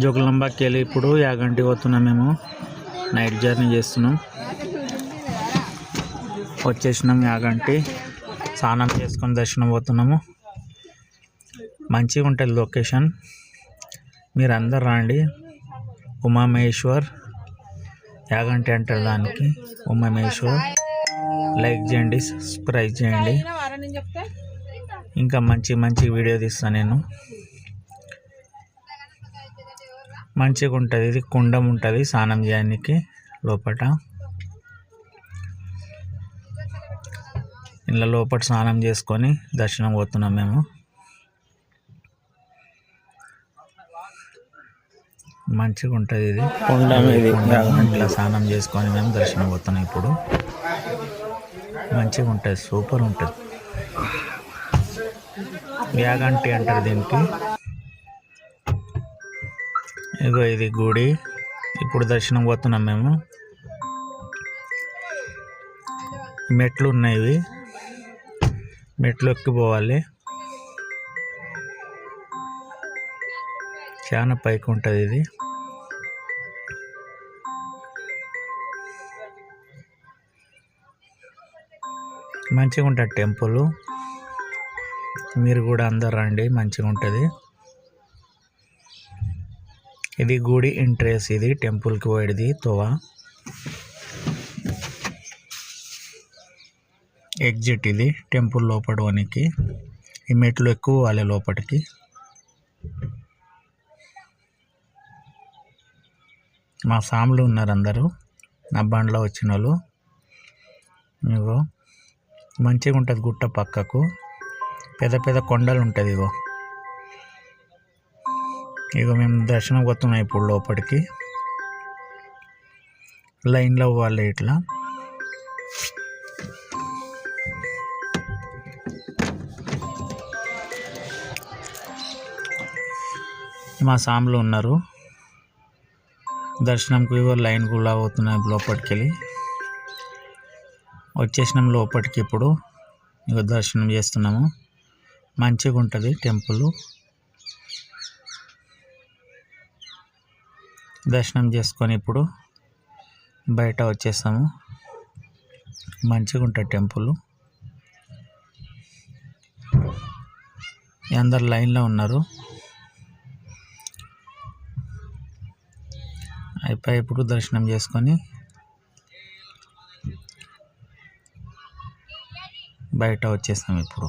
జోగులాంబకి వెళ్ళి ఇప్పుడు యాగంటి పోతున్నాం. మేము నైట్ జర్నీ చేస్తున్నాం. వచ్చేసినాం యాగంటి, స్నానం చేసుకొని దర్శనం పోతున్నాము. మంచిగా ఉంటుంది లొకేషన్, మీరు అందరు రండి. ఉమామహేశ్వర్ యాగంటి అంటారు దానికి, ఉమామహేశ్వర్. లైక్ చేయండి, సబ్స్క్రైబ్ చేయండి. ఇంకా మంచి మంచి వీడియో తీస్తాను నేను. మంచిగా ఉంటుంది. ఇది కుండం ఉంటుంది స్నానం చేయడానికి లోపల. ఇలా లోపల స్నానం చేసుకొని దర్శనం పోతున్నాం మేము. మంచిగా ఉంటుంది ఇది కుండం. ఇట్లా స్నానం చేసుకొని మేము దర్శనం పోతున్నాం. ఇప్పుడు మంచిగా ఉంటుంది, సూపర్ ఉంటుంది. యాగంటి అంటారు దీనికి. ఇగో ఇది గుడి. ఇప్పుడు దర్శనం పోతున్నాం మేము. మెట్లు ఉన్నాయి, ఇవి మెట్లు ఎక్కిపోవాలి. చాలా పైకి ఉంటుంది ఇది. మంచిగా ఉంటుంది టెంపుల్. మీరు కూడా అందరు రండి, మంచిగా ఉంటుంది. ఇది గుడి ఎంట్రెన్స్, ఇది టెంపుల్కి పోయేది తోవ. ఎగ్జిట్ ఇది టెంపుల్ లోపడానికి. ఈ మెట్లు ఎక్కువ పోవాలి లోపలికి. మా సాములు ఉన్నారు అందరూ, నా బండ్లో వచ్చిన వాళ్ళు. ఇగో మంచిగా ఉంటుంది గుట్ట పక్కకు, పెద్ద పెద్ద కొండలు ఉంటుంది. ఇగో మేము దర్శనం పోతున్నాం ఇప్పుడు లోపలికి. లైన్లో పోవాలి ఇట్లా. మా సాములు ఉన్నారు దర్శనంకి. లైన్ కూడా అవుతున్నాయి లోపలికి వెళ్ళి. వచ్చేసినాం లోపలికి. ఇప్పుడు ఇక దర్శనం చేస్తున్నాము. మంచిగా ఉంటుంది టెంపుల్. దర్శనం చేసుకొని ఇప్పుడు బయట వచ్చేస్తాము. మంచిగా ఉంటుంది టెంపుల్. అందరు లైన్లో ఉన్నారు. అయిపోయి ఇప్పుడు దర్శనం చేసుకొని బయట వచ్చేస్తాం ఇప్పుడు.